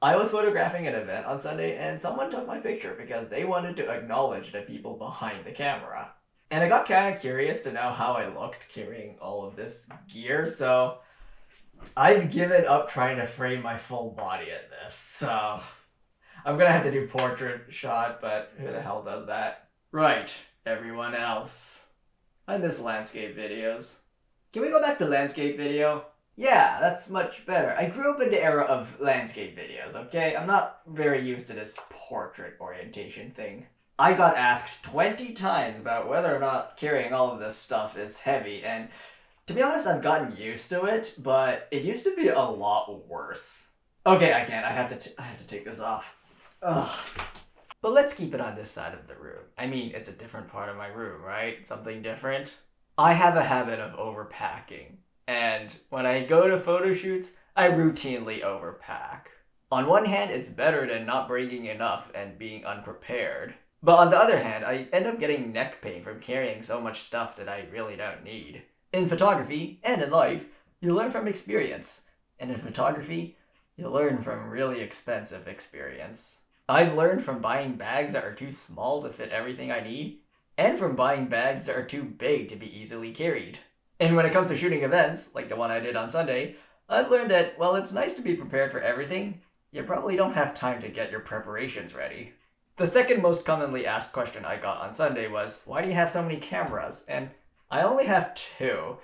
I was photographing an event on Sunday and someone took my picture because they wanted to acknowledge the people behind the camera. And I got kind of curious to know how I looked carrying all of this gear, so I've given up trying to frame my full body in this. So I'm gonna have to do portrait shot, but who the hell does that? Right, everyone else. I miss landscape videos. Can we go back to landscape video? Yeah, that's much better. I grew up in the era of landscape videos, okay? I'm not very used to this portrait orientation thing. I got asked 20 times about whether or not carrying all of this stuff is heavy, and to be honest, I've gotten used to it, but it used to be a lot worse. Okay, I can't. I have to take this off. Ugh. But let's keep it on this side of the room. I mean, it's a different part of my room, right? Something different. I have a habit of overpacking. And when I go to photo shoots, I routinely overpack. On one hand, it's better than not bringing enough and being unprepared. But on the other hand, I end up getting neck pain from carrying so much stuff that I really don't need. In photography, and in life, you learn from experience. And in photography, you learn from really expensive experience. I've learned from buying bags that are too small to fit everything I need, and from buying bags that are too big to be easily carried. And when it comes to shooting events, like the one I did on Sunday, I've learned that while it's nice to be prepared for everything, you probably don't have time to get your preparations ready. The second most commonly asked question I got on Sunday was, why do you have so many cameras? And I only have two.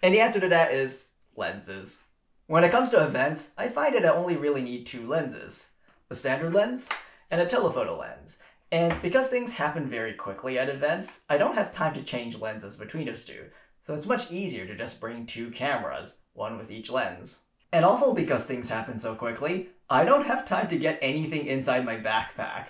And the answer to that is lenses. When it comes to events, I find that I only really need two lenses. A standard lens and a telephoto lens. And because things happen very quickly at events, I don't have time to change lenses between those two. So it's much easier to just bring two cameras, one with each lens. And also because things happen so quickly, I don't have time to get anything inside my backpack.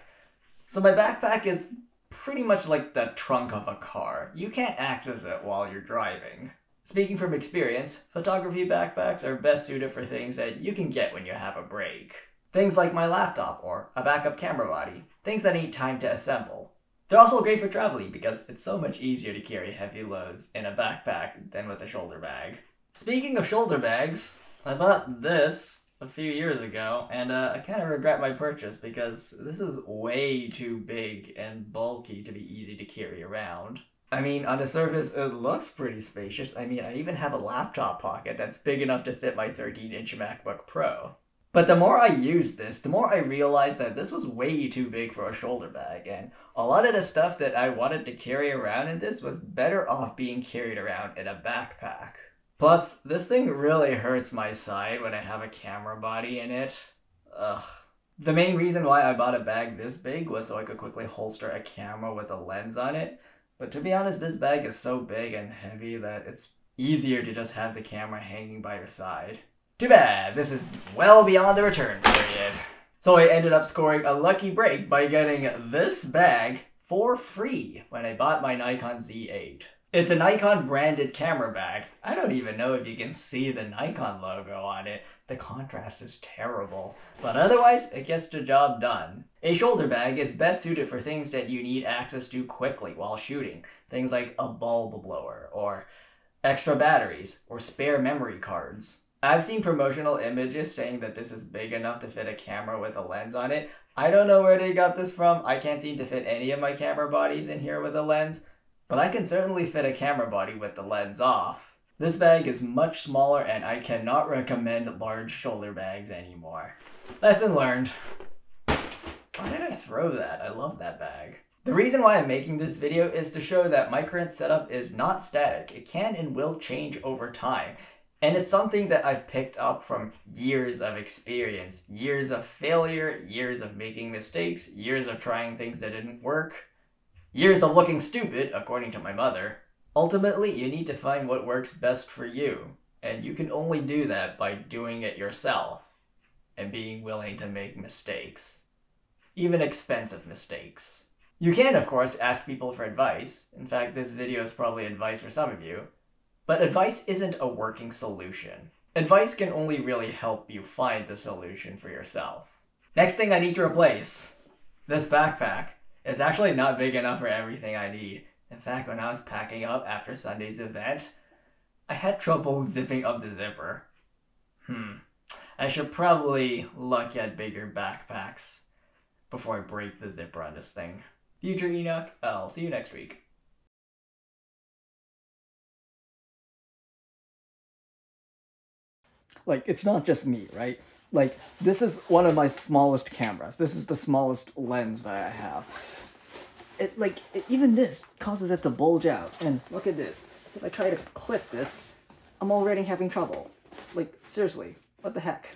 So my backpack is pretty much like the trunk of a car. You can't access it while you're driving. Speaking from experience, photography backpacks are best suited for things that you can get when you have a break. Things like my laptop or a backup camera body, things that need time to assemble. They're also great for traveling because it's so much easier to carry heavy loads in a backpack than with a shoulder bag. Speaking of shoulder bags, I bought this a few years ago and I kind of regret my purchase because this is way too big and bulky to be easy to carry around. I mean, on the surface, it looks pretty spacious. I mean, I even have a laptop pocket that's big enough to fit my 13-inch MacBook Pro. But the more I used this, the more I realized that this was way too big for a shoulder bag, and a lot of the stuff that I wanted to carry around in this was better off being carried around in a backpack. Plus, this thing really hurts my side when I have a camera body in it. Ugh. The main reason why I bought a bag this big was so I could quickly holster a camera with a lens on it, but to be honest, this bag is so big and heavy that it's easier to just have the camera hanging by your side. Too bad, this is well beyond the return period. So I ended up scoring a lucky break by getting this bag for free when I bought my Nikon Z8. It's a Nikon branded camera bag. I don't even know if you can see the Nikon logo on it. The contrast is terrible. But otherwise, it gets the job done. A shoulder bag is best suited for things that you need access to quickly while shooting. Things like a bulb blower, or extra batteries, or spare memory cards. I've seen promotional images saying that this is big enough to fit a camera with a lens on it. I don't know where they got this from. I can't seem to fit any of my camera bodies in here with a lens, but I can certainly fit a camera body with the lens off. This bag is much smaller and I cannot recommend large shoulder bags anymore. Lesson learned. Why did I throw that? I love that bag. The reason why I'm making this video is to show that my current setup is not static. It can and will change over time. And it's something that I've picked up from years of experience, years of failure, years of making mistakes, years of trying things that didn't work, years of looking stupid, according to my mother. Ultimately, you need to find what works best for you, and you can only do that by doing it yourself and being willing to make mistakes, even expensive mistakes. You can, of course, ask people for advice. In fact, this video is probably advice for some of you. But advice isn't a working solution. Advice can only really help you find the solution for yourself. Next thing I need to replace. This backpack. It's actually not big enough for everything I need. In fact, when I was packing up after Sunday's event, I had trouble zipping up the zipper. I I should probably look at bigger backpacks before I break the zipper on this thing. Future Enoch, I'll see you next week. Like, it's not just me, right? Like, this is one of my smallest cameras. This is the smallest lens that I have. Even this causes it to bulge out. And look at this. If I try to clip this, I'm already having trouble. Like, seriously, what the heck?